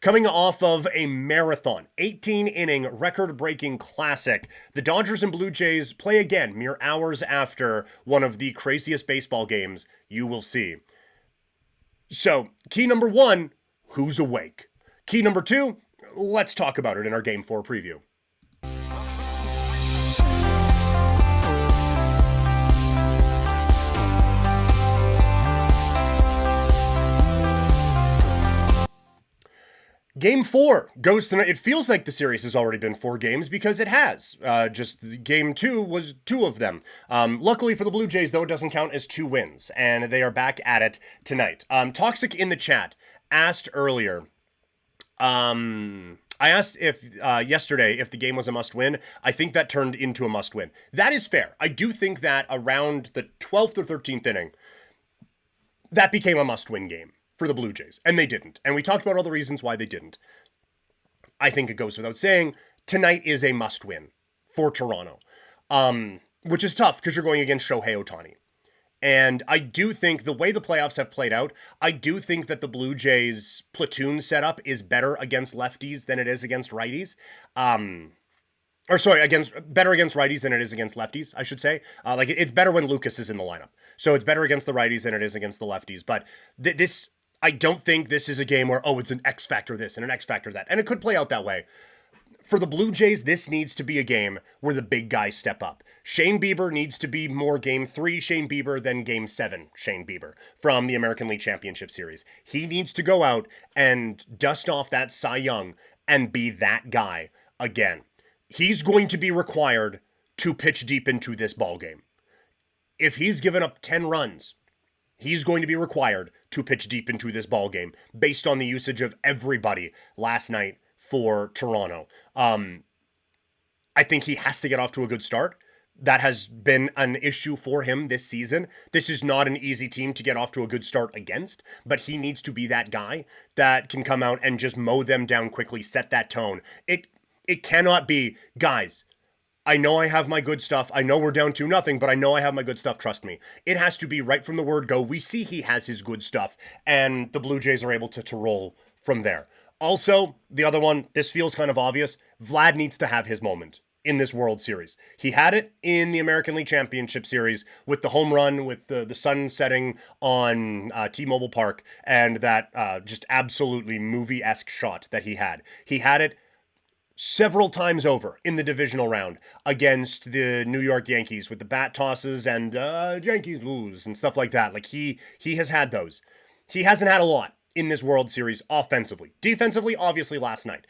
Coming off of a marathon, 18-inning, record-breaking classic, the Dodgers and Blue Jays play again mere hours after one of the craziest baseball games you will see. So, key number one, who's awake? Key number two, let's talk about it in our Game 4 preview. Game 4 goes tonight. It feels like the series has already been 4 games because it has. Just Game 2 was 2 of them. Luckily for the Blue Jays, though, it doesn't count as 2 wins, and they are back at it tonight. Toxic in the chat asked earlier, I asked if yesterday if the game was a must-win. I think that turned into a must-win. That is fair. I do think that around the 12th or 13th inning, that became a must-win game for the Blue Jays, and they didn't. And we talked about all the reasons why they didn't. I think it goes without saying, tonight is a must-win for Toronto, which is tough because you're going against Shohei Ohtani. And I do think the way the playoffs have played out, I do think that the Blue Jays platoon setup is better against lefties than it is against righties. Better against righties than it is against lefties, I should say. It's better when Lucas is in the lineup. So it's better against the righties than it is against the lefties. But I don't think this is a game where, it's an X factor this and an X factor that. And it could play out that way. For the Blue Jays, this needs to be a game where the big guys step up. Shane Bieber needs to be more Game 3 Shane Bieber than Game 7 Shane Bieber from the American League Championship Series. He needs to go out and dust off that Cy Young and be that guy again. He's going to be required to pitch deep into this ball game. If he's given up 10 runs, he's going to be required to pitch deep into this ball game based on the usage of everybody last night for Toronto. I think he has to get off to a good start. That has been an issue for him this season. This is not an easy team to get off to a good start against, but he needs to be that guy that can come out and just mow them down quickly, set that tone. It cannot be, guys, I know I have my good stuff. I know we're down 2-0, but I know I have my good stuff. Trust me. It has to be right from the word go. We see he has his good stuff, and the Blue Jays are able to roll from there. Also, the other one, this feels kind of obvious. Vlad needs to have his moment in this World Series. He had it in the American League Championship Series with the home run, with the sun setting on T-Mobile Park, and that just absolutely movie-esque shot that he had. He had it several times over in the divisional round against the New York Yankees with the bat tosses and Yankees lose and stuff like that. Like he has had those. He hasn't had a lot in this World Series offensively. Defensively, obviously last night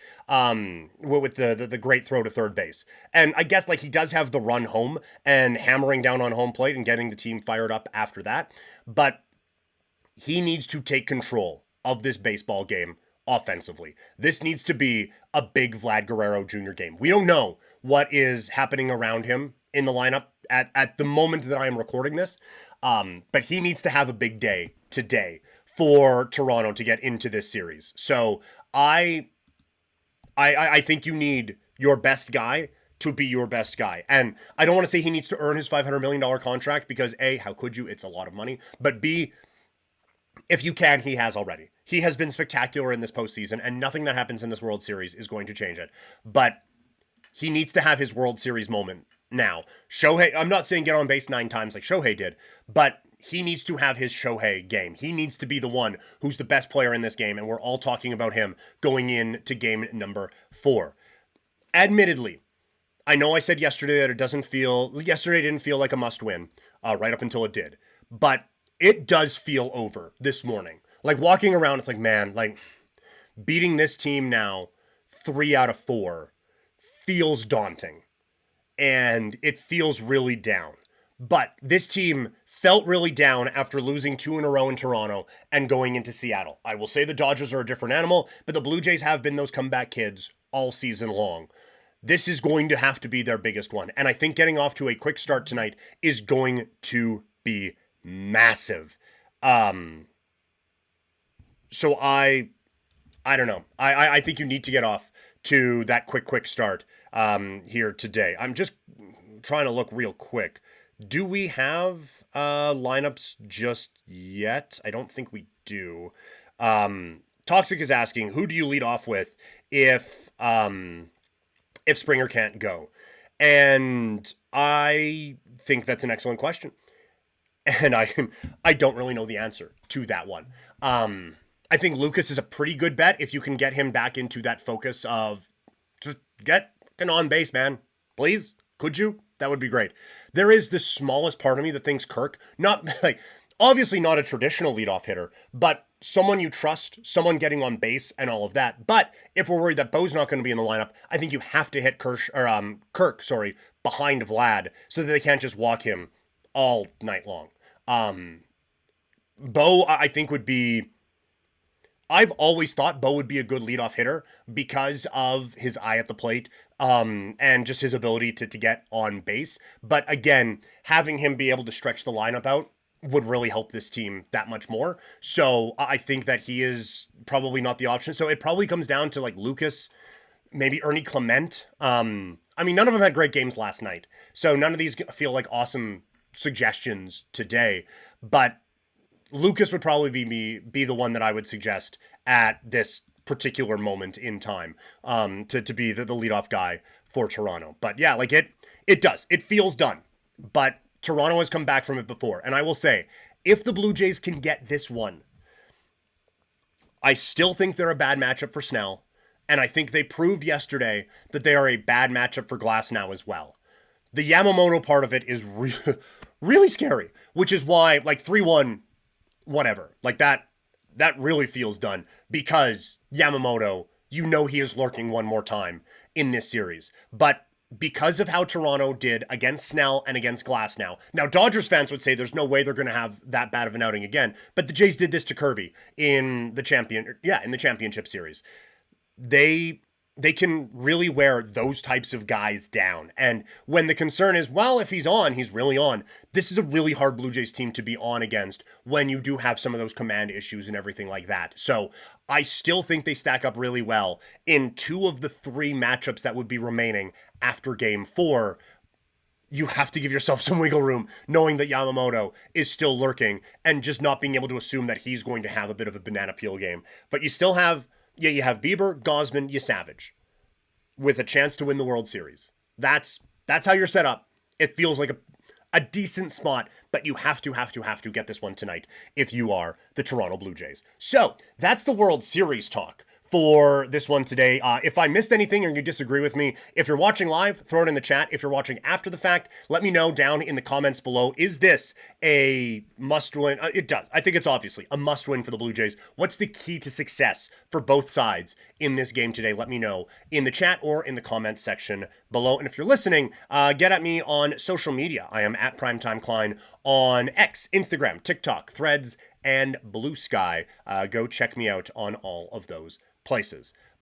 with the great throw to third base. And I guess he does have the run home and hammering down on home plate and getting the team fired up after that. But he needs to take control of this baseball game offensively. This needs to be a big Vlad Guerrero Jr. game. We don't know what is happening around him in the lineup at the moment that I am recording this, but he needs to have a big day today for Toronto to get into this series. So I think you need your best guy to be your best guy. And I don't want to say he needs to earn his $500 million contract because A, how could you? It's a lot of money. But B, if you can, he has already. He has been spectacular in this postseason, and nothing that happens in this World Series is going to change it. But he needs to have his World Series moment now. Shohei, I'm not saying get on base 9 times like Shohei did, but he needs to have his Shohei game. He needs to be the one who's the best player in this game, and we're all talking about him going into game number 4. Admittedly, I know I said yesterday that yesterday didn't feel like a must-win, right up until it did. But it does feel over this morning. Walking around, it's man, beating this team now 3 out of 4 feels daunting. And it feels really down. But this team felt really down after losing 2 in a row in Toronto and going into Seattle. I will say the Dodgers are a different animal, but the Blue Jays have been those comeback kids all season long. This is going to have to be their biggest one. And I think getting off to a quick start tonight is going to be massive. So I don't know. I think you need to get off to that quick start here today. I'm just trying to look real quick. Do we have lineups just yet? I don't think we do. Talking Toxic is asking, who do you lead off with if Springer can't go? And I think that's an excellent question. And I don't really know the answer to that one. I think Lucas is a pretty good bet if you can get him back into that focus of just get an on base, man. Please, could you? That would be great. There is the smallest part of me that thinks Kirk, not like obviously not a traditional leadoff hitter, but someone you trust, someone getting on base and all of that. But if we're worried that Bo's not going to be in the lineup, I think you have to hit Kirk, behind Vlad so that they can't just walk him all night long. Bo, I think, would be. I've always thought Bo would be a good leadoff hitter because of his eye at the plate, and just his ability to get on base. But again, having him be able to stretch the lineup out would really help this team that much more. So I think that he is probably not the option. So it probably comes down to like Lucas, maybe Ernie Clement. I mean, none of them had great games last night. So none of these feel like awesome suggestions today. But Lucas would probably be the one that I would suggest at this particular moment in time, to be the leadoff guy for Toronto. But yeah, like it does. It feels done. But Toronto has come back from it before. And I will say, if the Blue Jays can get this one, I still think they're a bad matchup for Snell. And I think they proved yesterday that they are a bad matchup for Glasnow as well. The Yamamoto part of it is really scary, which is why, like, 3-1, whatever. Like, that really feels done because Yamamoto, you know he is lurking one more time in this series. But because of how Toronto did against Snell and against Glasnow. Now, Dodgers fans would say there's no way they're going to have that bad of an outing again, but the Jays did this to Kirby in the championship series. They can really wear those types of guys down. And when the concern is, well, if he's on, he's really on. This is a really hard Blue Jays team to be on against when you do have some of those command issues and everything like that. So I still think they stack up really well in 2 of the 3 matchups that would be remaining after game 4. You have to give yourself some wiggle room, knowing that Yamamoto is still lurking and just not being able to assume that he's going to have a bit of a banana peel game. But you still have, you have Bieber, Gausman, you Savage with a chance to win the World Series. That's how you're set up. It feels like a decent spot, but you have to get this one tonight if you are the Toronto Blue Jays. So that's the World Series talk for this one today. If I missed anything or you disagree with me, if you're watching live, throw it in the chat. If you're watching after the fact, let me know down in the comments below. Is this a must-win? It does. I think it's obviously a must-win for the Blue Jays. What's the key to success for both sides in this game today? Let me know in the chat or in the comments section below. And if you're listening, get at me on social media. I am at Primetime Klein on X, Instagram, TikTok, Threads, and Blue Sky. Go check me out on all of those places.